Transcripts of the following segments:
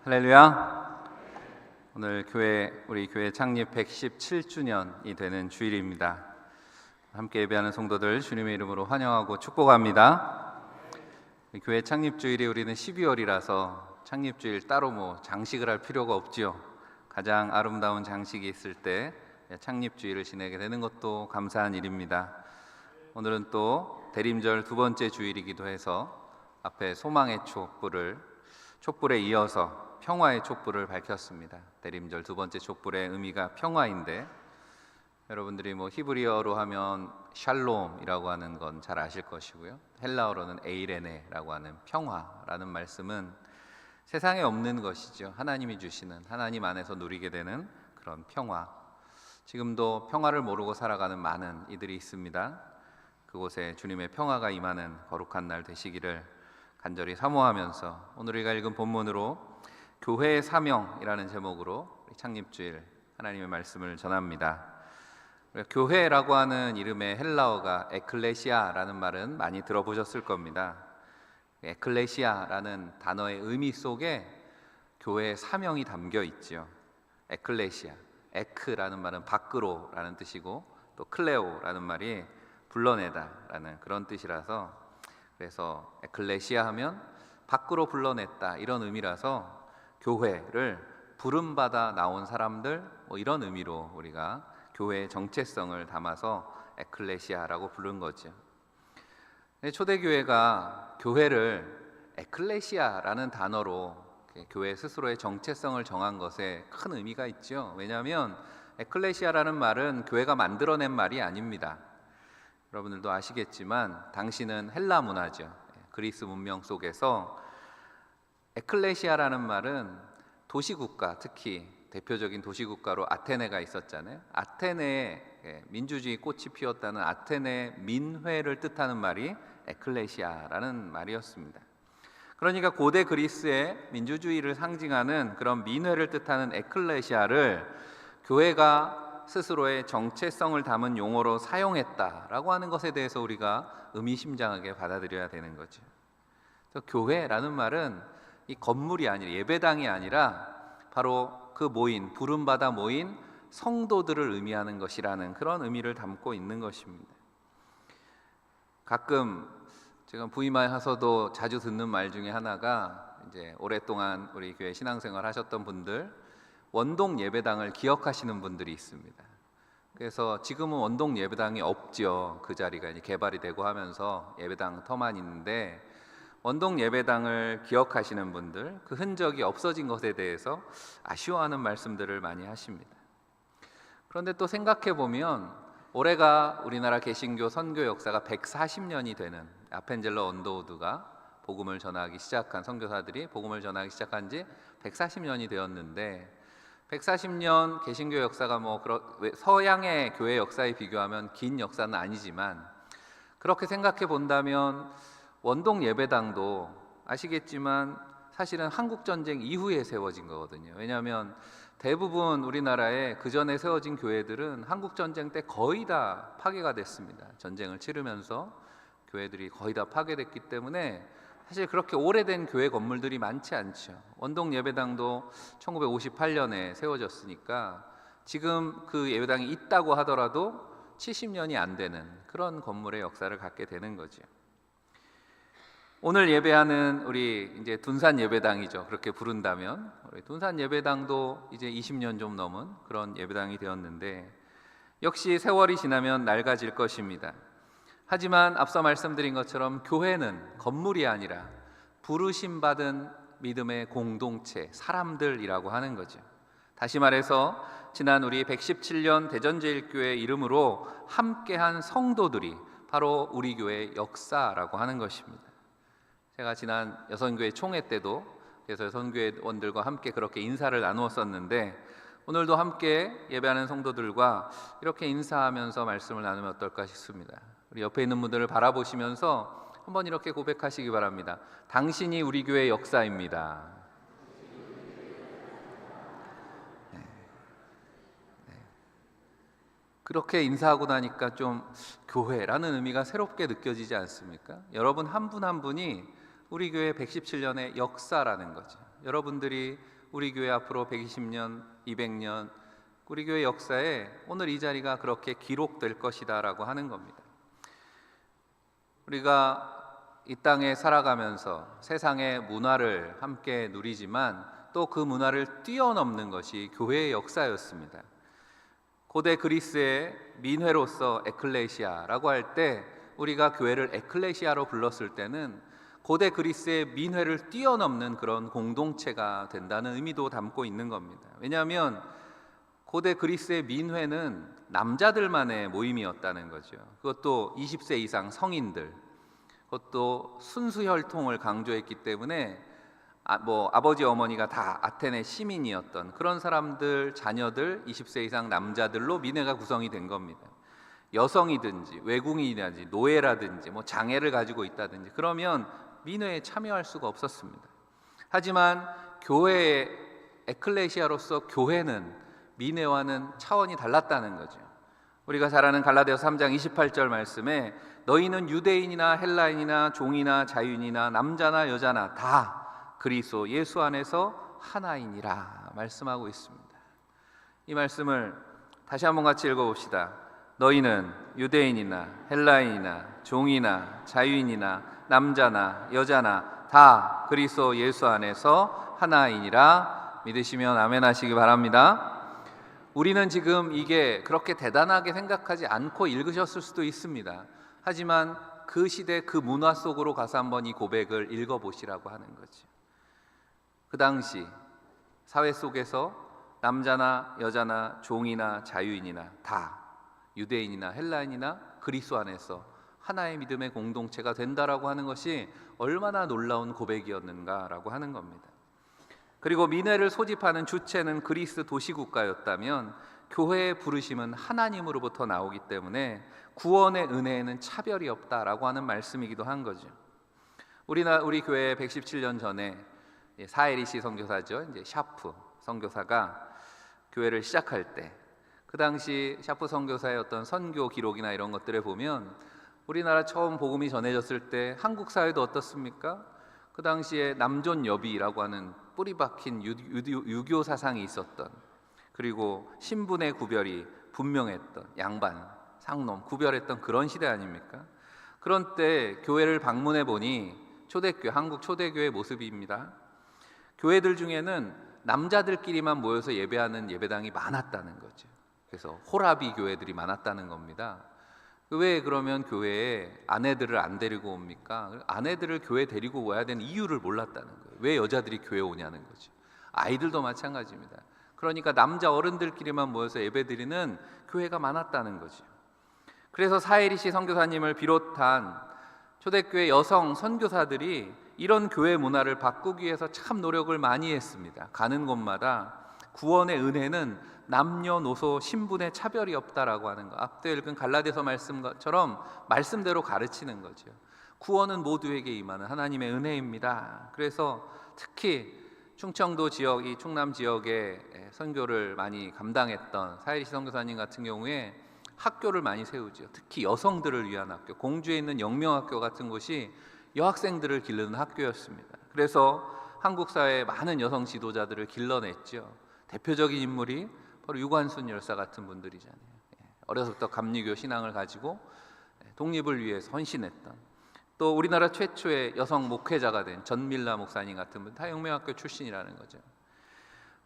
할렐루야. 오늘 우리 교회 창립 117주년이 되는 주일입니다. 함께 예배하는 성도들 주님의 이름으로 환영하고 축복합니다. 교회 창립 주일이 우리는 12월이라서 창립 주일 따로 장식을 할 필요가 없지요. 가장 아름다운 장식이 있을 때 창립 주일을 지내게 되는 것도 감사한 일입니다. 오늘은 또 대림절 두 번째 주일이기도 해서 앞에 소망의 촛불에 이어서 평화의 촛불을 밝혔습니다. 대림절 두 번째 촛불의 의미가 평화인데, 여러분들이 히브리어로 하면 샬롬이라고 하는 건 잘 아실 것이고요. 헬라어로는 에이레네라고 하는 평화라는 말씀은 세상에 없는 것이죠. 하나님이 주시는, 하나님 안에서 누리게 되는 그런 평화. 지금도 평화를 모르고 살아가는 많은 이들이 있습니다. 그곳에 주님의 평화가 임하는 거룩한 날 되시기를 간절히 사모하면서 오늘 우리가 읽은 본문으로 교회의 사명이라는 제목으로 창립주일 하나님의 말씀을 전합니다. 교회라고 하는 이름의 헬라어가 에클레시아라는 말은 많이 들어보셨을 겁니다. 에클레시아라는 단어의 의미 속에 교회의 사명이 담겨 있죠. 에클레시아, 에크라는 말은 밖으로라는 뜻이고, 또 클레오라는 말이 불러내다라는 그런 뜻이라서, 그래서 에클레시아 하면 밖으로 불러냈다 이런 의미라서 교회를 부름받아 나온 사람들 이런 의미로 우리가 교회의 정체성을 담아서 에클레시아라고 부른 거죠. 초대교회가 교회를 에클레시아라는 단어로 교회 스스로의 정체성을 정한 것에 큰 의미가 있죠. 왜냐하면 에클레시아라는 말은 교회가 만들어낸 말이 아닙니다. 여러분들도 아시겠지만 당시는 헬라 문화죠. 그리스 문명 속에서 에클레시아라는 말은 도시국가, 특히 대표적인 도시국가로 아테네가 있었잖아요. 아테네에 민주주의 꽃이 피었다는 아테네 민회를 뜻하는 말이 에클레시아라는 말이었습니다. 그러니까 고대 그리스의 민주주의를 상징하는 그런 민회를 뜻하는 에클레시아를 교회가 스스로의 정체성을 담은 용어로 사용했다라고 하는 것에 대해서 우리가 의미심장하게 받아들여야 되는 거죠. 그래서 교회라는 말은 이 건물이 아니라, 예배당이 아니라 바로 그 부름받아 모인 성도들을 의미하는 것이라는 그런 의미를 담고 있는 것입니다. 가끔 제가 부임하에 와서도 자주 듣는 말 중에 하나가, 이제 오랫동안 우리 교회 신앙생활 하셨던 분들, 원동 예배당을 기억하시는 분들이 있습니다. 그래서 지금은 원동 예배당이 없죠. 그 자리가 이제 개발이 되고 하면서 예배당 터만 있는데, 원동 예배당을 기억하시는 분들, 그 흔적이 없어진 것에 대해서 아쉬워하는 말씀들을 많이 하십니다. 그런데 또 생각해 보면 올해가 우리나라 개신교 선교 역사가 140년이 되는, 아펜젤러 언더우드가 복음을 전하기 시작한, 선교사들이 복음을 전하기 시작한 지 140년이 되었는데, 140년 개신교 역사가 서양의 교회 역사에 비교하면 긴 역사는 아니지만, 그렇게 생각해 본다면 원동 예배당도 아시겠지만 사실은 한국전쟁 이후에 세워진 거거든요. 왜냐하면 대부분 우리나라에 그 전에 세워진 교회들은 한국전쟁 때 거의 다 파괴가 됐습니다. 전쟁을 치르면서 교회들이 거의 다 파괴됐기 때문에 사실 그렇게 오래된 교회 건물들이 많지 않죠. 원동 예배당도 1958년에 세워졌으니까 지금 그 예배당이 있다고 하더라도 70년이 안 되는 그런 건물의 역사를 갖게 되는 거죠. 오늘 예배하는 우리 이제 둔산 예배당이죠. 그렇게 부른다면 우리 둔산 예배당도 이제 20년 좀 넘은 그런 예배당이 되었는데, 역시 세월이 지나면 낡아질 것입니다. 하지만 앞서 말씀드린 것처럼 교회는 건물이 아니라 부르심 받은 믿음의 공동체, 사람들이라고 하는 거죠. 다시 말해서 지난 우리 117년 대전제일교회 이름으로 함께한 성도들이 바로 우리 교회의 역사라고 하는 것입니다. 제가 지난 여선교회 총회 때도 그래서 여선교회원들과 함께 그렇게 인사를 나누었었는데, 오늘도 함께 예배하는 성도들과 이렇게 인사하면서 말씀을 나누면 어떨까 싶습니다. 우리 옆에 있는 분들을 바라보시면서 한번 이렇게 고백하시기 바랍니다. 당신이 우리 교회의 역사입니다. 그렇게 인사하고 나니까 좀 교회라는 의미가 새롭게 느껴지지 않습니까? 여러분 한 분 한 분이 우리 교회 117년의 역사라는 거죠. 여러분들이 우리 교회 앞으로 120년, 200년 우리 교회 역사에 오늘 이 자리가 그렇게 기록될 것이다 라고 하는 겁니다. 우리가 이 땅에 살아가면서 세상의 문화를 함께 누리지만 또 그 문화를 뛰어넘는 것이 교회의 역사였습니다. 고대 그리스의 민회로서 에클레시아라고 할 때 우리가 교회를 에클레시아로 불렀을 때는 고대 그리스의 민회를 뛰어넘는 그런 공동체가 된다는 의미도 담고 있는 겁니다. 왜냐하면 고대 그리스의 민회는 남자들만의 모임이었다는 거죠. 그것도 20세 이상 성인들, 그것도 순수혈통을 강조했기 때문에 아버지 어머니가 다 아테네 시민이었던 그런 사람들, 자녀들, 20세 이상 남자들로 민회가 구성이 된 겁니다. 여성이든지 외국인이든지 노예라든지 장애를 가지고 있다든지 그러면 민회에 참여할 수가 없었습니다. 하지만 교회의 에클레시아로서 교회는 민회와는 차원이 달랐다는 거죠. 우리가 잘 아는 갈라디아서 3장 28절 말씀에 너희는 유대인이나 헬라인이나 종이나 자유인이나 남자나 여자나 다 그리스도 예수 안에서 하나이니라 말씀하고 있습니다. 이 말씀을 다시 한번 같이 읽어봅시다. 너희는 유대인이나 헬라인이나 종이나 자유인이나 남자나 여자나 다 그리스도 예수 안에서 하나이니라 믿으시면 아멘 하시기 바랍니다. 우리는 지금 이게 그렇게 대단하게 생각하지 않고 읽으셨을 수도 있습니다. 하지만 그 시대 그 문화 속으로 가서 한번 이 고백을 읽어보시라고 하는 거죠. 그 당시 사회 속에서 남자나 여자나 종이나 자유인이나 다 유대인이나 헬라인이나 그리스도 안에서 하나의 믿음의 공동체가 된다라고 하는 것이 얼마나 놀라운 고백이었는가라고 하는 겁니다. 그리고 민회를 소집하는 주체는 그리스 도시국가였다면 교회의 부르심은 하나님으로부터 나오기 때문에 구원의 은혜에는 차별이 없다라고 하는 말씀이기도 한 거죠. 우리 교회 117년 전에 사에리시 선교사죠. 이제 샤프 선교사가 교회를 시작할 때 그 당시 샤프 선교사의 어떤 선교 기록이나 이런 것들을 보면 우리나라 처음 복음이 전해졌을 때 한국 사회도 어떻습니까? 그 당시에 남존여비라고 하는 뿌리 박힌 유교 사상이 있었던, 그리고 신분의 구별이 분명했던, 양반, 상놈 구별했던 그런 시대 아닙니까? 그런 때 교회를 방문해 보니 초대교회, 한국 초대교회 모습입니다. 교회들 중에는 남자들끼리만 모여서 예배하는 예배당이 많았다는 거죠. 그래서 호라비 교회들이 많았다는 겁니다. 왜 그러면 교회에 아내들을 안 데리고 옵니까? 아내들을 교회 데리고 와야 되는 이유를 몰랐다는 거예요. 왜 여자들이 교회 오냐는 거죠. 아이들도 마찬가지입니다. 그러니까 남자 어른들끼리만 모여서 예배드리는 교회가 많았다는 거죠. 그래서 사에리시 선교사님을 비롯한 초대교회 여성 선교사들이 이런 교회 문화를 바꾸기 위해서 참 노력을 많이 했습니다. 가는 곳마다 구원의 은혜는 남녀노소 신분의 차별이 없다라고 하는 거, 앞서 읽은 갈라디아서 말씀처럼 말씀대로 가르치는 거죠. 구원은 모두에게 임하는 하나님의 은혜입니다. 그래서 특히 충청도 지역, 이 충남 지역에 선교를 많이 감당했던 사에리시 선교사님 같은 경우에 학교를 많이 세우죠. 특히 여성들을 위한 학교, 공주에 있는 영명학교 같은 곳이 여학생들을 기르는 학교였습니다. 그래서 한국 사회의 많은 여성 지도자들을 길러냈죠. 대표적인 인물이 바로 유관순 열사 같은 분들이잖아요. 어려서부터 감리교 신앙을 가지고 독립을 위해서 헌신했던, 또 우리나라 최초의 여성 목회자가 된 전밀라 목사님 같은 분, 다 영명학교 출신이라는 거죠.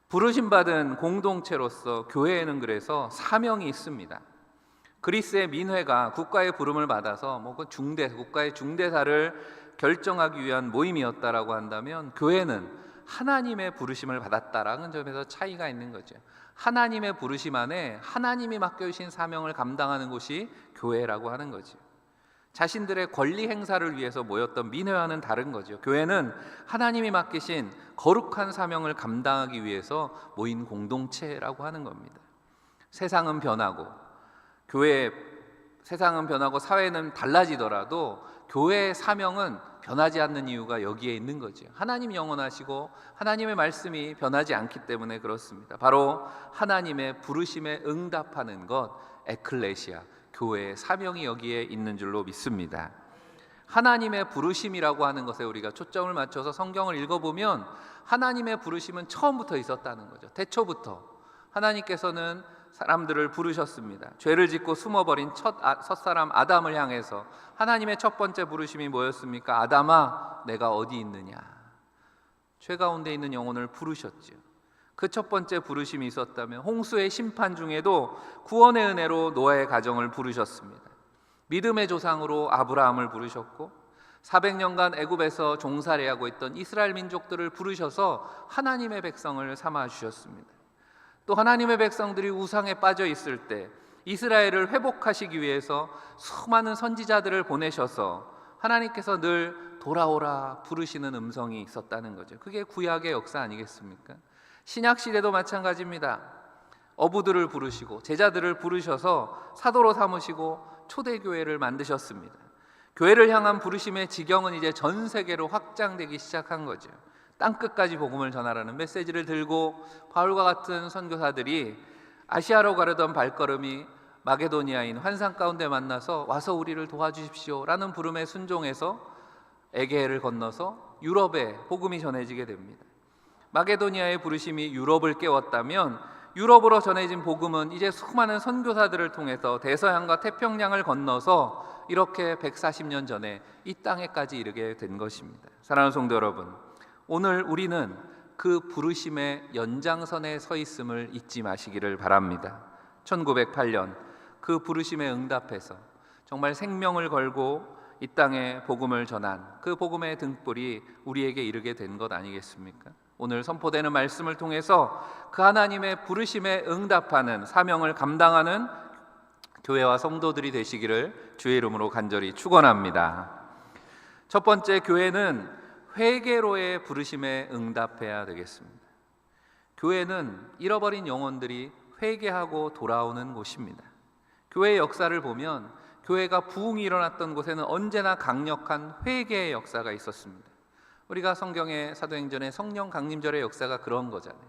부르심받은 공동체로서 교회에는 그래서 사명이 있습니다. 그리스의 민회가 국가의 부름을 받아서 국가의 중대사를 결정하기 위한 모임이었다라고 한다면, 교회는 하나님의 부르심을 받았다라는 점에서 차이가 있는 거죠. 하나님의 부르심 안에 하나님이 맡겨주신 사명을 감당하는 곳이 교회라고 하는 거죠. 자신들의 권리 행사를 위해서 모였던 민회와는 다른 거죠. 교회는 하나님이 맡기신 거룩한 사명을 감당하기 위해서 모인 공동체라고 하는 겁니다. 세상은 변하고 사회는 달라지더라도 교회의 사명은 변하지 않는 이유가 여기에 있는 거죠. 하나님이 영원하시고 하나님의 말씀이 변하지 않기 때문에 그렇습니다. 바로 하나님의 부르심에 응답하는 것, 에클레시아, 교회의 사명이 여기에 있는 줄로 믿습니다. 하나님의 부르심이라고 하는 것에 우리가 초점을 맞춰서 성경을 읽어보면 하나님의 부르심은 처음부터 있었다는 거죠. 태초부터 하나님께서는 사람들을 부르셨습니다. 죄를 짓고 숨어버린 첫사람 아담을 향해서 하나님의 첫 번째 부르심이 뭐였습니까? 아담아, 내가 어디 있느냐. 죄 가운데 있는 영혼을 부르셨지요. 그 첫 번째 부르심이 있었다면 홍수의 심판 중에도 구원의 은혜로 노아의 가정을 부르셨습니다. 믿음의 조상으로 아브라함을 부르셨고 400년간 애굽에서 종살이하고 있던 이스라엘 민족들을 부르셔서 하나님의 백성을 삼아 주셨습니다. 또 하나님의 백성들이 우상에 빠져 있을 때 이스라엘을 회복하시기 위해서 수많은 선지자들을 보내셔서 하나님께서 늘 돌아오라 부르시는 음성이 있었다는 거죠. 그게 구약의 역사 아니겠습니까? 신약 시대도 마찬가지입니다. 어부들을 부르시고 제자들을 부르셔서 사도로 삼으시고 초대교회를 만드셨습니다. 교회를 향한 부르심의 지경은 이제 전 세계로 확장되기 시작한 거죠. 땅끝까지 복음을 전하라는 메시지를 들고 바울과 같은 선교사들이 아시아로 가려던 발걸음이 마게도니아인 환상 가운데 만나서 와서 우리를 도와주십시오 라는 부름에 순종해서 에게해를 건너서 유럽에 복음이 전해지게 됩니다. 마게도니아의 부르심이 유럽을 깨웠다면 유럽으로 전해진 복음은 이제 수많은 선교사들을 통해서 대서양과 태평양을 건너서 이렇게 140년 전에 이 땅에까지 이르게 된 것입니다. 사랑하는 성도 여러분, 오늘 우리는 그 부르심의 연장선에 서 있음을 잊지 마시기를 바랍니다. 1908년 그 부르심에 응답해서 정말 생명을 걸고 이 땅에 복음을 전한 그 복음의 등불이 우리에게 이르게 된 것 아니겠습니까? 오늘 선포되는 말씀을 통해서 그 하나님의 부르심에 응답하는 사명을 감당하는 교회와 성도들이 되시기를 주의 이름으로 간절히 축원합니다. 첫 번째, 교회는 회개로의 부르심에 응답해야 되겠습니다. 교회는 잃어버린 영혼들이 회개하고 돌아오는 곳입니다. 교회의 역사를 보면 교회가 부흥이 일어났던 곳에는 언제나 강력한 회개의 역사가 있었습니다. 우리가 성경의 사도행전의 성령 강림절의 역사가 그런 거잖아요.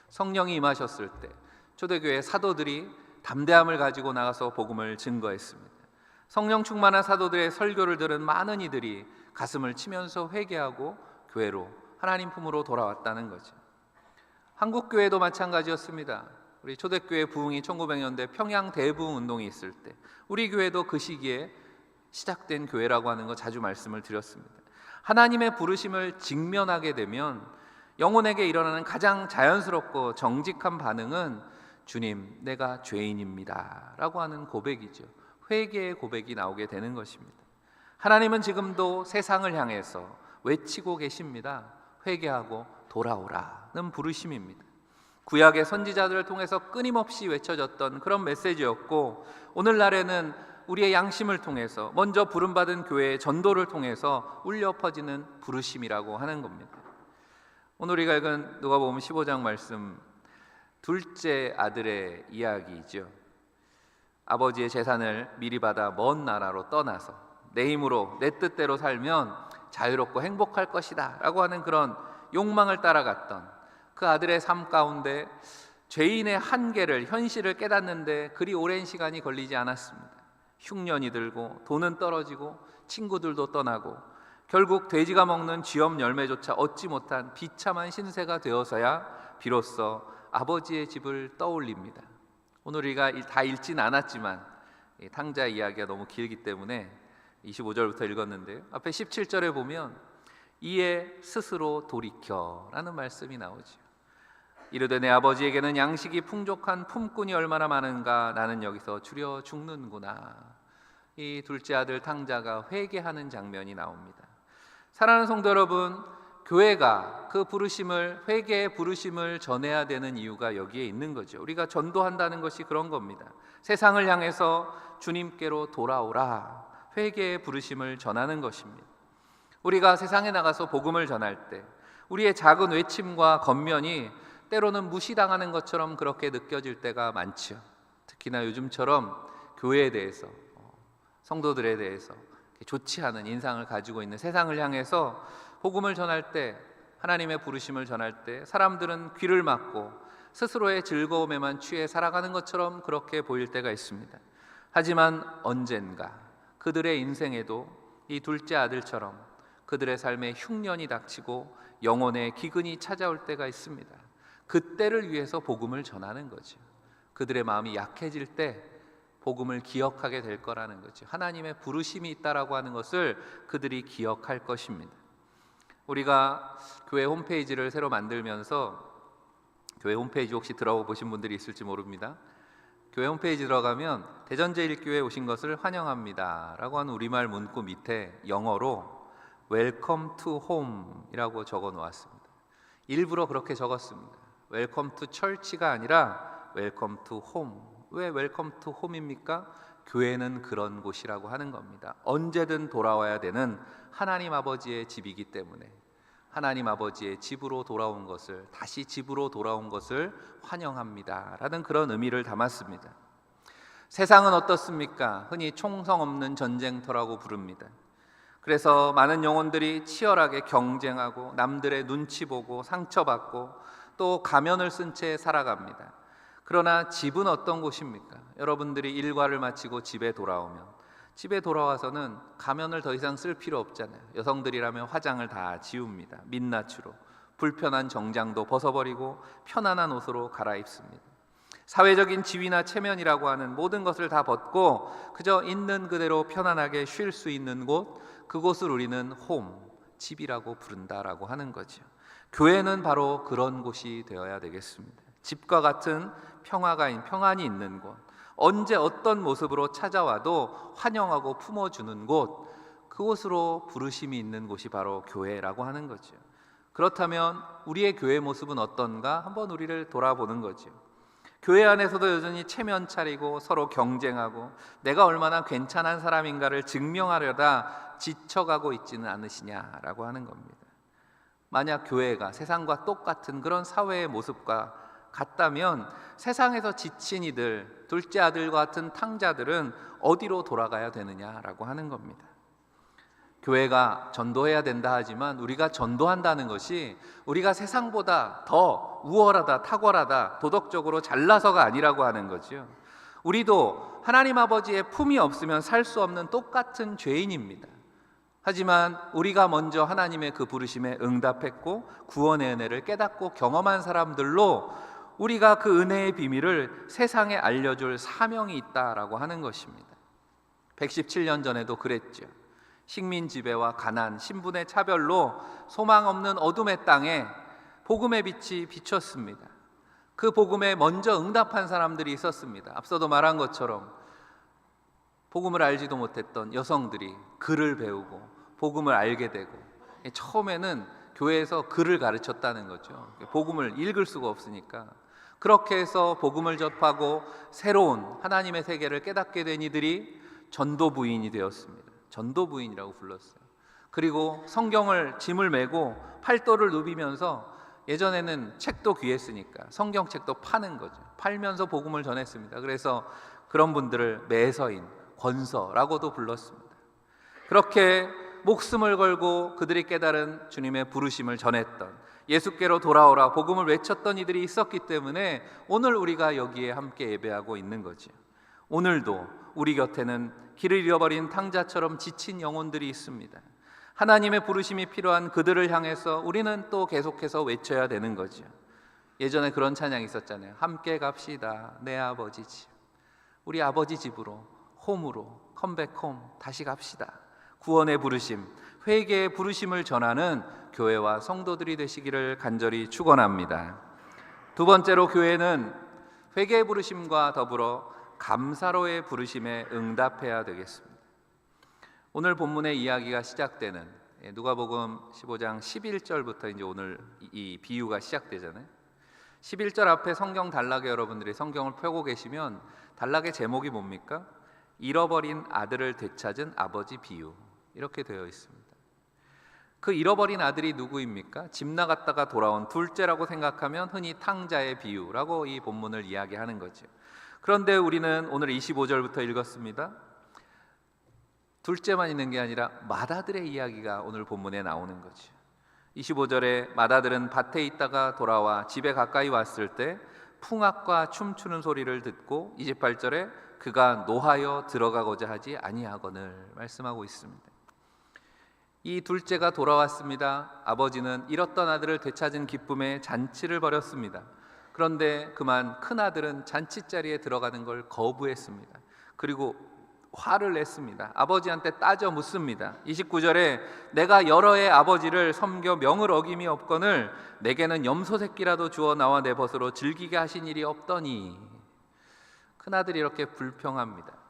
성령이 임하셨을 때 초대교회 사도들이 담대함을 가지고 나가서 복음을 증거했습니다. 성령 충만한 사도들의 설교를 들은 많은 이들이 가슴을 치면서 회개하고 교회로 하나님 품으로 돌아왔다는 거죠. 한국교회도 마찬가지였습니다. 우리 초대교회 부흥이 1900년대 평양 대부흥 운동이 있을 때 우리 교회도 그 시기에 시작된 교회라고 하는 거 자주 말씀을 드렸습니다. 하나님의 부르심을 직면하게 되면 영혼에게 일어나는 가장 자연스럽고 정직한 반응은 주님, 내가 죄인입니다 라고 하는 고백이죠. 회개의 고백이 나오게 되는 것입니다. 하나님은 지금도 세상을 향해서 외치고 계십니다. 회개하고 돌아오라는 부르심입니다. 구약의 선지자들을 통해서 끊임없이 외쳐졌던 그런 메시지였고, 오늘날에는 우리의 양심을 통해서 먼저 부름받은 교회의 전도를 통해서 울려 퍼지는 부르심이라고 하는 겁니다. 오늘 우리가 읽은 누가복음 15장 말씀, 둘째 아들의 이야기이죠. 아버지의 재산을 미리 받아 먼 나라로 떠나서 내 힘으로 내 뜻대로 살면 자유롭고 행복할 것이다 라고 하는 그런 욕망을 따라갔던 그 아들의 삶 가운데 죄인의 한계를, 현실을 깨닫는데 그리 오랜 시간이 걸리지 않았습니다. 흉년이 들고 돈은 떨어지고 친구들도 떠나고 결국 돼지가 먹는 쥐엄 열매조차 얻지 못한 비참한 신세가 되어서야 비로소 아버지의 집을 떠올립니다. 오늘 우리가 다 읽지는 않았지만 탕자 이야기가 너무 길기 때문에 25절부터 읽었는데요. 앞에 17절에 보면 이에 스스로 돌이켜라는 말씀이 나오죠. 이르되 내 아버지에게는 양식이 풍족한 품꾼이 얼마나 많은가, 나는 여기서 주려 죽는구나. 이 둘째 아들 탕자가 회개하는 장면이 나옵니다. 사랑하는 성도 여러분, 교회가 그 부르심을, 회개의 부르심을 전해야 되는 이유가 여기에 있는 거죠. 우리가 전도한다는 것이 그런 겁니다. 세상을 향해서 주님께로 돌아오라, 회개의 부르심을 전하는 것입니다. 우리가 세상에 나가서 복음을 전할 때 우리의 작은 외침과 겉면이 때로는 무시당하는 것처럼 그렇게 느껴질 때가 많죠. 특히나 요즘처럼 교회에 대해서, 성도들에 대해서 좋지 않은 인상을 가지고 있는 세상을 향해서 복음을 전할 때, 하나님의 부르심을 전할 때 사람들은 귀를 막고 스스로의 즐거움에만 취해 살아가는 것처럼 그렇게 보일 때가 있습니다. 하지만 언젠가 그들의 인생에도 이 둘째 아들처럼 그들의 삶에 흉년이 닥치고 영혼의 기근이 찾아올 때가 있습니다. 그때를 위해서 복음을 전하는 거죠. 그들의 마음이 약해질 때 복음을 기억하게 될 거라는 거죠. 하나님의 부르심이 있다라고 하는 것을 그들이 기억할 것입니다. 우리가 교회 홈페이지를 새로 만들면서, 교회 홈페이지 혹시 들어가 보신 분들이 있을지 모릅니다. 교회 홈페이지 들어가면 대전제일교회에 오신 것을 환영합니다 라고 하는 우리말 문구 밑에 영어로 Welcome to home 이라고 적어 놓았습니다. 일부러 그렇게 적었습니다. Welcome to church가 아니라 Welcome to home. 왜 Welcome to home입니까? 교회는 그런 곳이라고 하는 겁니다. 언제든 돌아와야 되는 하나님 아버지의 집이기 때문에 하나님 아버지의 집으로 돌아온 것을, 다시 집으로 돌아온 것을 환영합니다 라는 그런 의미를 담았습니다. 세상은 어떻습니까? 흔히 총성 없는 전쟁터라고 부릅니다. 그래서 많은 영혼들이 치열하게 경쟁하고 남들의 눈치 보고 상처받고 또 가면을 쓴 채 살아갑니다. 그러나 집은 어떤 곳입니까? 여러분들이 일과를 마치고 집에 돌아와서는 가면을 더 이상 쓸 필요 없잖아요. 여성들이라면 화장을 다 지웁니다. 민낯으로 불편한 정장도 벗어버리고 편안한 옷으로 갈아입습니다. 사회적인 지위나 체면이라고 하는 모든 것을 다 벗고 그저 있는 그대로 편안하게 쉴 수 있는 곳, 그곳을 우리는 홈, 집이라고 부른다라고 하는 거죠. 교회는 바로 그런 곳이 되어야 되겠습니다. 집과 같은 평안이 있는 곳, 언제 어떤 모습으로 찾아와도 환영하고 품어주는 곳, 그곳으로 부르심이 있는 곳이 바로 교회라고 하는 거죠. 그렇다면 우리의 교회 모습은 어떤가 한번 우리를 돌아보는 거죠. 교회 안에서도 여전히 체면 차리고 서로 경쟁하고 내가 얼마나 괜찮은 사람인가를 증명하려다 지쳐가고 있지는 않으시냐라고 하는 겁니다. 만약 교회가 세상과 똑같은 그런 사회의 모습과 같다면 세상에서 지친 이들, 둘째 아들과 같은 탕자들은 어디로 돌아가야 되느냐라고 하는 겁니다. 교회가 전도해야 된다 하지만 우리가 전도한다는 것이 우리가 세상보다 더 우월하다, 탁월하다, 도덕적으로 잘나서가 아니라고 하는 거죠. 우리도 하나님 아버지의 품이 없으면 살 수 없는 똑같은 죄인입니다. 하지만 우리가 먼저 하나님의 그 부르심에 응답했고 구원의 은혜를 깨닫고 경험한 사람들로 우리가 그 은혜의 비밀을 세상에 알려줄 사명이 있다라고 하는 것입니다. 117년 전에도 그랬죠. 식민 지배와 가난, 신분의 차별로 소망 없는 어둠의 땅에 복음의 빛이 비쳤습니다. 그 복음에 먼저 응답한 사람들이 있었습니다. 앞서도 말한 것처럼 복음을 알지도 못했던 여성들이 글을 배우고 복음을 알게 되고, 처음에는 교회에서 글을 가르쳤다는 거죠. 복음을 읽을 수가 없으니까. 그렇게 해서 복음을 접하고 새로운 하나님의 세계를 깨닫게 된 이들이 전도부인이 되었습니다. 전도부인이라고 불렀어요. 그리고 성경을 짐을 메고 팔도를 누비면서, 예전에는 책도 귀했으니까 성경책도 파는 거죠. 팔면서 복음을 전했습니다. 그래서 그런 분들을 매서인, 권서라고도 불렀습니다. 그렇게 목숨을 걸고 그들이 깨달은 주님의 부르심을 전했던, 예수께로 돌아오라 복음을 외쳤던 이들이 있었기 때문에 오늘 우리가 여기에 함께 예배하고 있는 거죠. 오늘도 우리 곁에는 길을 잃어버린 탕자처럼 지친 영혼들이 있습니다. 하나님의 부르심이 필요한 그들을 향해서 우리는 또 계속해서 외쳐야 되는 거죠. 예전에 그런 찬양이 있었잖아요. 함께 갑시다 내 아버지 집. 우리 아버지 집으로, 홈으로, 컴백홈, 다시 갑시다. 구원의 부르심, 회개의 부르심을 전하는 교회와 성도들이 되시기를 간절히 축원합니다. 두 번째로, 교회는 회개의 부르심과 더불어 감사로의 부르심에 응답해야 되겠습니다. 오늘 본문의 이야기가 시작되는 누가복음 15장 11절부터 이제 오늘 이 비유가 시작되잖아요. 11절 앞에 성경 단락에 여러분들이 성경을 펴고 계시면 단락의 제목이 뭡니까? 잃어버린 아들을 되찾은 아버지 비유, 이렇게 되어 있습니다. 그 잃어버린 아들이 누구입니까? 집 나갔다가 돌아온 둘째라고 생각하면 흔히 탕자의 비유라고 이 본문을 이야기하는 거죠. 그런데 우리는 오늘 25절부터 읽었습니다. 둘째만 있는 게 아니라 맏아들의 이야기가 오늘 본문에 나오는 거죠. 25절에 맏아들은 밭에 있다가 돌아와 집에 가까이 왔을 때 풍악과 춤추는 소리를 듣고, 28절에 그가 노하여 들어가고자 하지 아니하거늘 말씀하고 있습니다. 이 둘째가 돌아왔습니다. 아버지는 잃었던 아들을 되찾은 기쁨에 잔치를 벌였습니다. 그런데 그만 큰아들은 잔치자리에 들어가는 걸 거부했습니다. 그리고 화를 냈습니다. 아버지한테 따져 묻습니다. 29절에 내가 여러 해 아버지를 섬겨 명을 어김이 없거늘 내게는 염소 새끼라도 주어 나와 내 벗으로 즐기게 하신 일이 없더니. 큰아들이 이렇게 불평합니다.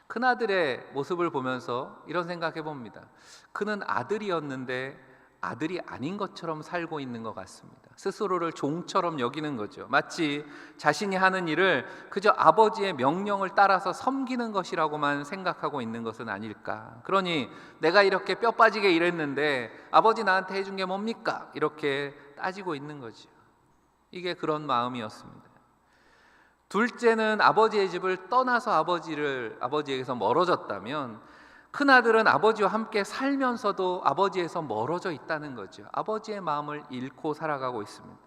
큰아들의 모습을 보면서 이런 생각해 봅니다. 그는 아들이었는데 아들이 아닌 것처럼 살고 있는 것 같습니다. 스스로를 종처럼 여기는 거죠. 마치 자신이 하는 일을 그저 아버지의 명령을 따라서 섬기는 것이라고만 생각하고 있는 것은 아닐까. 그러니 내가 이렇게 뼈 빠지게 일했는데 아버지 나한테 해준 게 뭡니까? 이렇게 따지고 있는 거죠. 이게 그런 마음이었습니다. 둘째는 아버지의 집을 떠나서 아버지에게서 멀어졌다면, 큰아들은 아버지와 함께 살면서도 아버지에서 멀어져 있다는 거죠. 아버지의 마음을 잃고 살아가고 있습니다.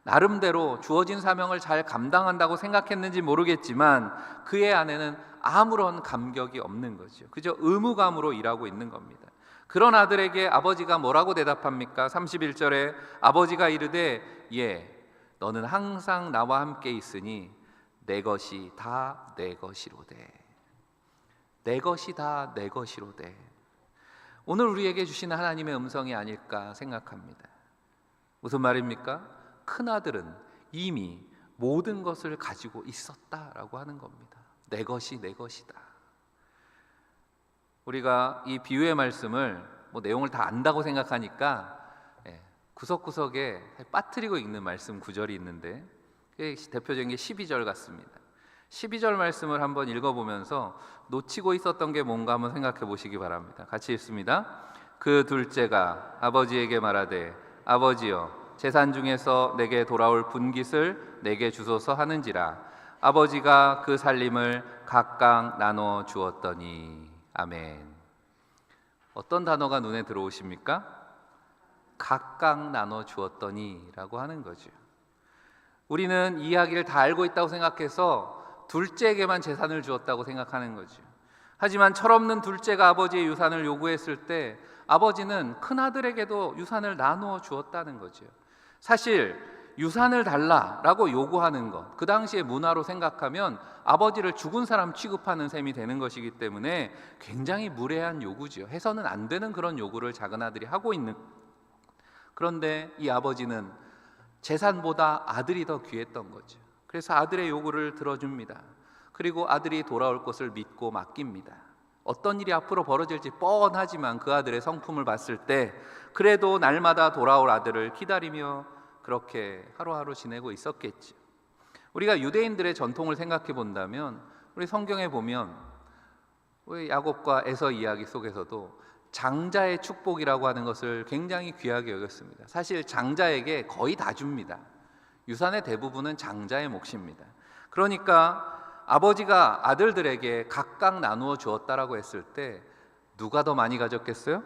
나름대로 주어진 사명을 잘 감당한다고 생각했는지 모르겠지만 그의 안에는 아무런 감격이 없는 거죠. 그저 의무감으로 일하고 있는 겁니다. 그런 아들에게 아버지가 뭐라고 대답합니까? 31절에 아버지가 이르되 예, 너는 항상 나와 함께 있으니 내 것이 다 내 것이로되. 내 것이 다 내 것이로되. 오늘 우리에게 주시는 하나님의 음성이 아닐까 생각합니다. 무슨 말입니까? 큰아들은 이미 모든 것을 가지고 있었다라고 하는 겁니다. 내 것이 내 것이다. 우리가 이 비유의 말씀을 내용을 다 안다고 생각하니까 구석구석에 빠뜨리고 읽는 말씀 구절이 있는데 대표적인 게 12절 같습니다. 12절 말씀을 한번 읽어보면서 놓치고 있었던 게 뭔가 한번 생각해 보시기 바랍니다. 같이 읽습니다. 그 둘째가 아버지에게 말하되 아버지여 재산 중에서 내게 돌아올 분깃을 내게 주소서 하는지라. 아버지가 그 살림을 각각 나눠 주었더니. 아멘. 어떤 단어가 눈에 들어오십니까? 각각 나눠 주었더니 라고 하는 거죠. 우리는 이 이야기를 다 알고 있다고 생각해서 둘째에게만 재산을 주었다고 생각하는 거죠. 하지만 철없는 둘째가 아버지의 유산을 요구했을 때 아버지는 큰아들에게도 유산을 나누어 주었다는 거죠. 사실 유산을 달라라고 요구하는 것, 그 당시의 문화로 생각하면 아버지를 죽은 사람 취급하는 셈이 되는 것이기 때문에 굉장히 무례한 요구죠. 해서는 안 되는 그런 요구를 작은 아들이 하고 있는. 그런데 이 아버지는 재산보다 아들이 더 귀했던 거죠. 그래서 아들의 요구를 들어줍니다. 그리고 아들이 돌아올 것을 믿고 맡깁니다. 어떤 일이 앞으로 벌어질지 뻔하지만 그 아들의 성품을 봤을 때 그래도 날마다 돌아올 아들을 기다리며 그렇게 하루하루 지내고 있었겠죠. 우리가 유대인들의 전통을 생각해 본다면 우리 성경에 보면 우리 야곱과 에서 이야기 속에서도 장자의 축복이라고 하는 것을 굉장히 귀하게 여겼습니다. 사실 장자에게 거의 다 줍니다. 유산의 대부분은 장자의 몫입니다. 그러니까 아버지가 아들들에게 각각 나누어 주었다라고 했을 때 누가 더 많이 가졌겠어요?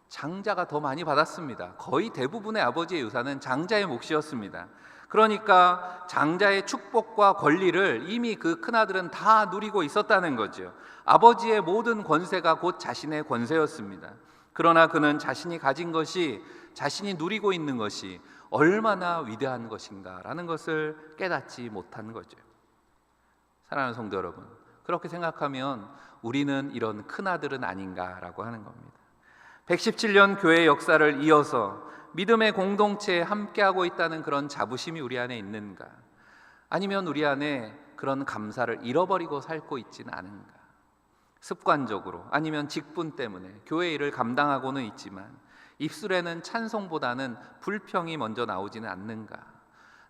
장자가 더 많이 받았습니다. 거의 대부분의 아버지의 유산은 장자의 몫이었습니다. 그러니까 장자의 축복과 권리를 이미 그 큰아들은 다 누리고 있었다는 거죠. 아버지의 모든 권세가 곧 자신의 권세였습니다. 그러나 그는 자신이 가진 것이, 자신이 누리고 있는 것이 얼마나 위대한 것인가라는 것을 깨닫지 못한 거죠. 사랑하는 성도 여러분, 그렇게 생각하면 우리는 이런 큰아들은 아닌가라고 하는 겁니다. 117년 교회 역사를 이어서 믿음의 공동체에 함께하고 있다는 그런 자부심이 우리 안에 있는가? 아니면 우리 안에 그런 감사를 잃어버리고 살고 있지는 않은가? 습관적으로 아니면 직분 때문에 교회 일을 감당하고는 있지만 입술에는 찬송보다는 불평이 먼저 나오지는 않는가?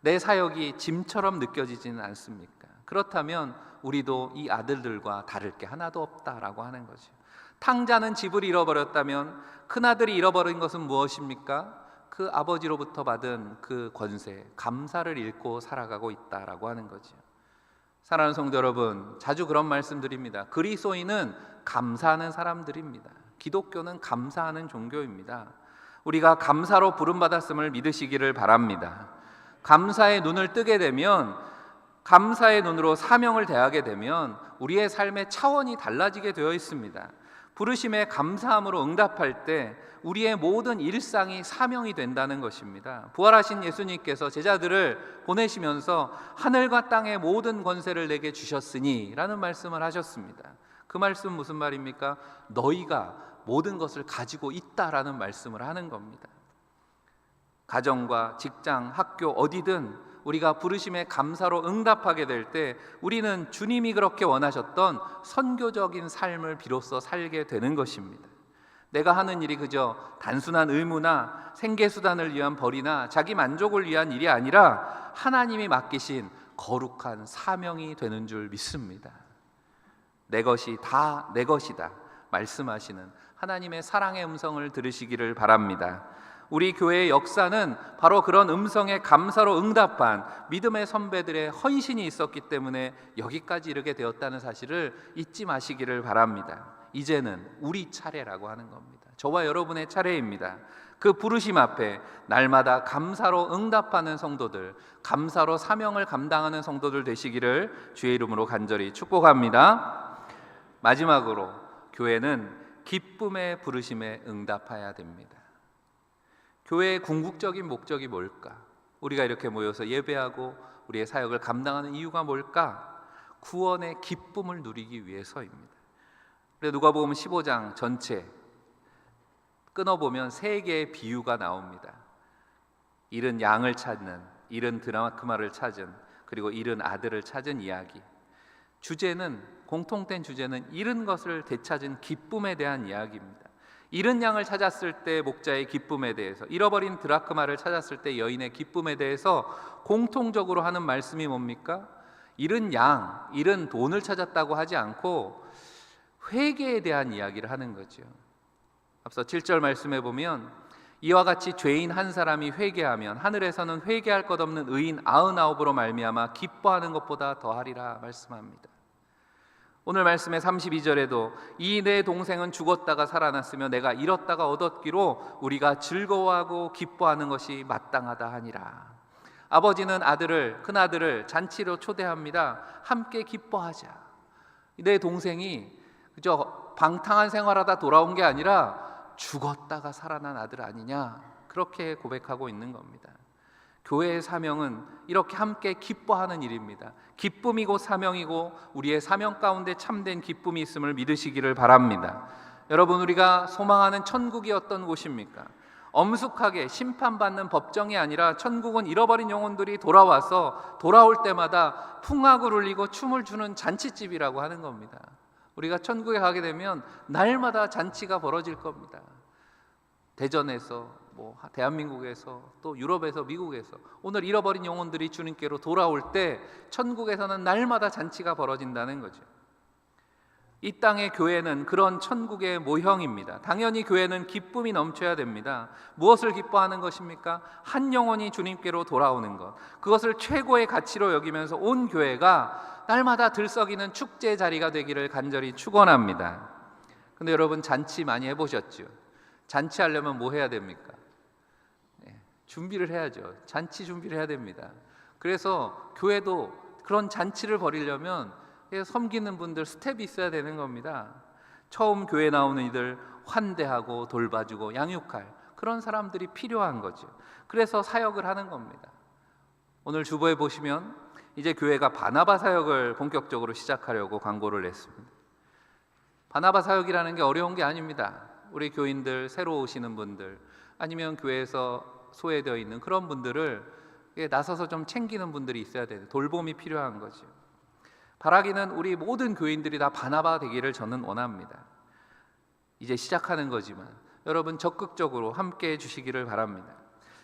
내 사역이 짐처럼 느껴지지는 않습니까? 그렇다면 우리도 이 아들들과 다를 게 하나도 없다라고 하는 거죠. 탕자는 집을 잃어버렸다면 큰아들이 잃어버린 것은 무엇입니까? 그 아버지로부터 받은 그 권세, 감사를 잃고 살아가고 있다라고 하는 거죠. 사랑하는 성도 여러분, 자주 그런 말씀 드립니다. 그리스도인은 감사하는 사람들입니다. 기독교는 감사하는 종교입니다. 우리가 감사로 부름받았음을 믿으시기를 바랍니다. 감사의 눈을 뜨게 되면, 감사의 눈으로 사명을 대하게 되면 우리의 삶의 차원이 달라지게 되어 있습니다. 부르심에 감사함으로 응답할 때 우리의 모든 일상이 사명이 된다는 것입니다. 부활하신 예수님께서 제자들을 보내시면서 하늘과 땅의 모든 권세를 내게 주셨으니 라는 말씀을 하셨습니다. 그 말씀은 무슨 말입니까? 너희가 모든 것을 가지고 있다라는 말씀을 하는 겁니다. 가정과 직장, 학교 어디든 우리가 부르심에 감사로 응답하게 될 때 우리는 주님이 그렇게 원하셨던 선교적인 삶을 비로소 살게 되는 것입니다. 내가 하는 일이 그저 단순한 의무나 생계수단을 위한 벌이나 자기 만족을 위한 일이 아니라 하나님이 맡기신 거룩한 사명이 되는 줄 믿습니다. 내 것이 다 내 것이다 말씀하시는 하나님의 사랑의 음성을 들으시기를 바랍니다. 우리 교회의 역사는 바로 그런 음성에 감사로 응답한 믿음의 선배들의 헌신이 있었기 때문에 여기까지 이르게 되었다는 사실을 잊지 마시기를 바랍니다. 이제는 우리 차례라고 하는 겁니다. 저와 여러분의 차례입니다. 그 부르심 앞에 날마다 감사로 응답하는 성도들, 감사로 사명을 감당하는 성도들 되시기를 주의 이름으로 간절히 축복합니다. 마지막으로 교회는 기쁨의 부르심에 응답해야 됩니다. 교회의 궁극적인 목적이 뭘까? 우리가 이렇게 모여서 예배하고 우리의 사역을 감당하는 이유가 뭘까? 구원의 기쁨을 누리기 위해서입니다. 누가복음 15장 전체 끊어보면 세 개의 비유가 나옵니다. 잃은 양을 찾는, 잃은 드라크마를 찾은, 그리고 잃은 아들을 찾은 이야기. 공통된 주제는 잃은 것을 되찾은 기쁨에 대한 이야기입니다. 잃은 양을 찾았을 때 목자의 기쁨에 대해서, 잃어버린 드라크마를 찾았을 때 여인의 기쁨에 대해서 공통적으로 하는 말씀이 뭡니까? 잃은 양, 잃은 돈을 찾았다고 하지 않고 회개에 대한 이야기를 하는 거죠. 앞서 7절 말씀해 보면 이와 같이 죄인 한 사람이 회개하면 하늘에서는 회개할 것 없는 의인 99으로 말미암아 기뻐하는 것보다 더하리라 말씀합니다. 오늘 말씀의 32절에도 이 내 동생은 죽었다가 살아났으며 내가 잃었다가 얻었기로 우리가 즐거워하고 기뻐하는 것이 마땅하다 하니라. 아버지는 큰아들을 잔치로 초대합니다. 함께 기뻐하자. 내 동생이 그저 방탕한 생활하다 돌아온 게 아니라 죽었다가 살아난 아들 아니냐, 그렇게 고백하고 있는 겁니다. 교회의 사명은 이렇게 함께 기뻐하는 일입니다. 기쁨이고 사명이고 우리의 사명 가운데 참된 기쁨이 있음을 믿으시기를 바랍니다. 여러분, 우리가 소망하는 천국이 어떤 곳입니까? 엄숙하게 심판받는 법정이 아니라 천국은 잃어버린 영혼들이 돌아올 때마다 풍악을 울리고 춤을 추는 잔치집이라고 하는 겁니다. 우리가 천국에 가게 되면 날마다 잔치가 벌어질 겁니다. 대전에서, 대한민국에서, 또 유럽에서, 미국에서 오늘 잃어버린 영혼들이 주님께로 돌아올 때 천국에서는 날마다 잔치가 벌어진다는 거죠. 이 땅의 교회는 그런 천국의 모형입니다. 당연히 교회는 기쁨이 넘쳐야 됩니다. 무엇을 기뻐하는 것입니까? 한 영혼이 주님께로 돌아오는 것, 그것을 최고의 가치로 여기면서 온 교회가 날마다 들썩이는 축제 자리가 되기를 간절히 축원합니다. 근데 여러분, 잔치 많이 해보셨죠? 잔치하려면 뭐 해야 됩니까? 준비를 해야죠. 잔치 준비를 해야 됩니다. 그래서 교회도 그런 잔치를 벌이려면 섬기는 분들 스텝이 있어야 되는 겁니다. 처음 교회 나오는 이들 환대하고 돌봐주고 양육할 그런 사람들이 필요한 거죠. 그래서 사역을 하는 겁니다. 오늘 주보에 보시면 이제 교회가 바나바 사역을 본격적으로 시작하려고 광고를 냈습니다. 바나바 사역이라는 게 어려운 게 아닙니다. 우리 교인들, 새로 오시는 분들, 아니면 교회에서 소외되어 있는 그런 분들을 나서서 좀 챙기는 분들이 있어야 돼요. 돌봄이 필요한 거죠. 바라기는 우리 모든 교인들이 다 바나바 되기를 저는 원합니다. 이제 시작하는 거지만 여러분 적극적으로 함께 해주시기를 바랍니다.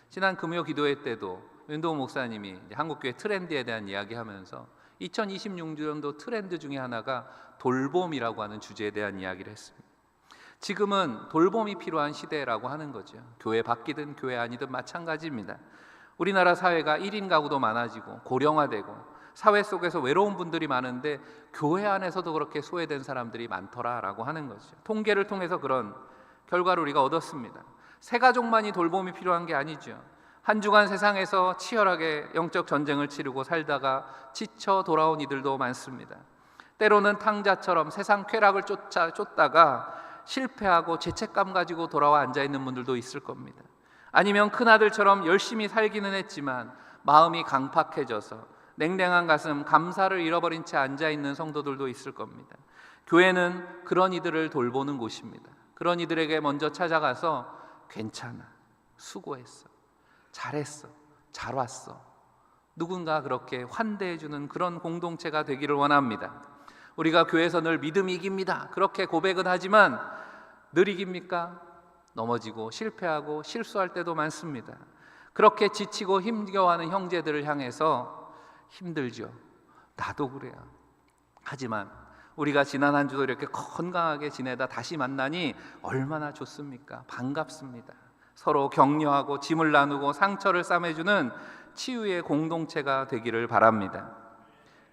지난 금요 기도회 때도 윤도우 목사님이 한국교회 트렌드에 대한 이야기하면서 2026년도 트렌드 중에 하나가 돌봄이라고 하는 주제에 대한 이야기를 했습니다. 지금은 돌봄이 필요한 시대라고 하는 거죠. 교회 밖이든 교회 아니든 마찬가지입니다. 우리나라 사회가 1인 가구도 많아지고 고령화되고 사회 속에서 외로운 분들이 많은데 교회 안에서도 그렇게 소외된 사람들이 많더라라고 하는 거죠. 통계를 통해서 그런 결과를 우리가 얻었습니다. 새 가족만이 돌봄이 필요한 게 아니죠. 한 주간 세상에서 치열하게 영적 전쟁을 치르고 살다가 지쳐 돌아온 이들도 많습니다. 때로는 탕자처럼 세상 쾌락을 쫓다가 실패하고 죄책감 가지고 돌아와 앉아 있는 분들도 있을 겁니다. 아니면 큰아들처럼 열심히 살기는 했지만 마음이 강팍해져서 냉랭한 가슴, 감사를 잃어버린 채 앉아 있는 성도들도 있을 겁니다. 교회는 그런 이들을 돌보는 곳입니다. 그런 이들에게 먼저 찾아가서 괜찮아, 수고했어, 잘했어, 잘 왔어, 누군가 그렇게 환대해주는 그런 공동체가 되기를 원합니다. 우리가 교회에서 늘 믿음이 이깁니다, 그렇게 고백은 하지만 늘 이깁니까? 넘어지고 실패하고 실수할 때도 많습니다. 그렇게 지치고 힘겨워하는 형제들을 향해서 힘들죠, 나도 그래요. 하지만 우리가 지난 한 주도 이렇게 건강하게 지내다 다시 만나니 얼마나 좋습니까? 반갑습니다. 서로 격려하고 짐을 나누고 상처를 싸매주는 치유의 공동체가 되기를 바랍니다.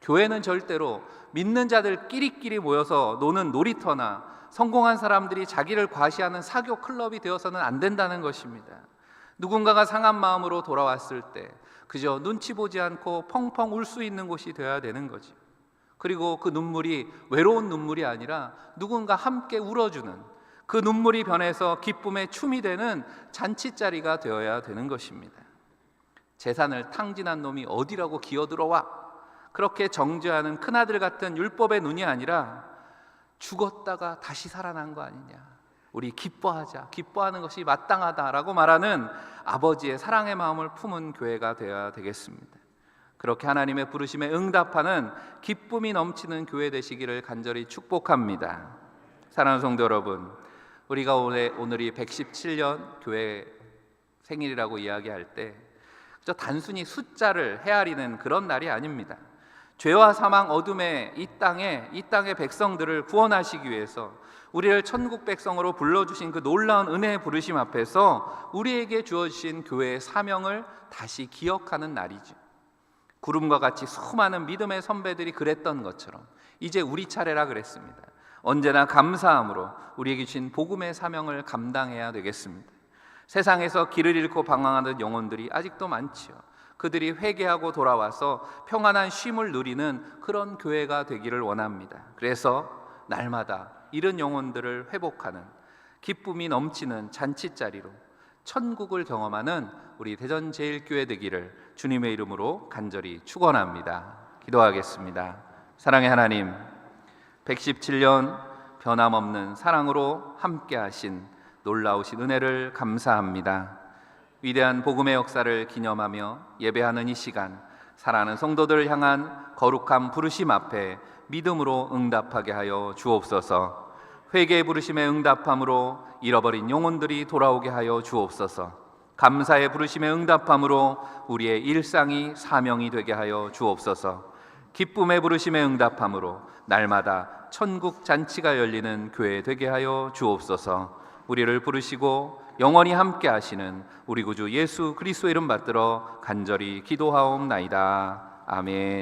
교회는 절대로 믿는 자들끼리끼리 모여서 노는 놀이터나 성공한 사람들이 자기를 과시하는 사교 클럽이 되어서는 안 된다는 것입니다. 누군가가 상한 마음으로 돌아왔을 때 그저 눈치 보지 않고 펑펑 울 수 있는 곳이 되어야 되는 거죠. 그리고 그 눈물이 외로운 눈물이 아니라 누군가 함께 울어주는, 그 눈물이 변해서 기쁨의 춤이 되는 잔치자리가 되어야 되는 것입니다. 재산을 탕진한 놈이 어디라고 기어들어와, 그렇게 정죄하는 큰아들 같은 율법의 눈이 아니라 죽었다가 다시 살아난 거 아니냐, 우리 기뻐하자, 기뻐하는 것이 마땅하다라고 말하는 아버지의 사랑의 마음을 품은 교회가 되어야 되겠습니다. 그렇게 하나님의 부르심에 응답하는 기쁨이 넘치는 교회 되시기를 간절히 축복합니다. 사랑하는 성도 여러분, 우리가 오늘이 117년 교회 생일이라고 이야기할 때 저 단순히 숫자를 헤아리는 그런 날이 아닙니다. 죄와 사망 어둠의 이 땅의 백성들을 구원하시기 위해서 우리를 천국 백성으로 불러주신 그 놀라운 은혜의 부르심 앞에서 우리에게 주어주신 교회의 사명을 다시 기억하는 날이죠. 구름과 같이 수많은 믿음의 선배들이 그랬던 것처럼 이제 우리 차례라 그랬습니다. 언제나 감사함으로 우리에게 주신 복음의 사명을 감당해야 되겠습니다. 세상에서 길을 잃고 방황하는 영혼들이 아직도 많지요. 그들이 회개하고 돌아와서 평안한 쉼을 누리는 그런 교회가 되기를 원합니다. 그래서 날마다 잃은 영혼들을 회복하는 기쁨이 넘치는 잔치자리로 천국을 경험하는 우리 대전제일교회 되기를 주님의 이름으로 간절히 축원합니다. 기도하겠습니다. 사랑의 하나님, 117년 변함없는 사랑으로 함께하신 놀라우신 은혜를 감사합니다. 위대한 복음의 역사를 기념하며 예배하는 이 시간, 사랑하는 성도들을 향한 거룩한 부르심 앞에 믿음으로 응답하게 하여 주옵소서. 회개의 부르심에 응답함으로 잃어버린 영혼들이 돌아오게 하여 주옵소서. 감사의 부르심에 응답함으로 우리의 일상이 사명이 되게 하여 주옵소서. 기쁨의 부르심에 응답함으로 날마다 천국 잔치가 열리는 교회 되게 하여 주옵소서. 우리를 부르시고 영원히 함께 하시는 우리 구주 예수 그리스도의 이름 받들어 간절히 기도하옵나이다. 아멘.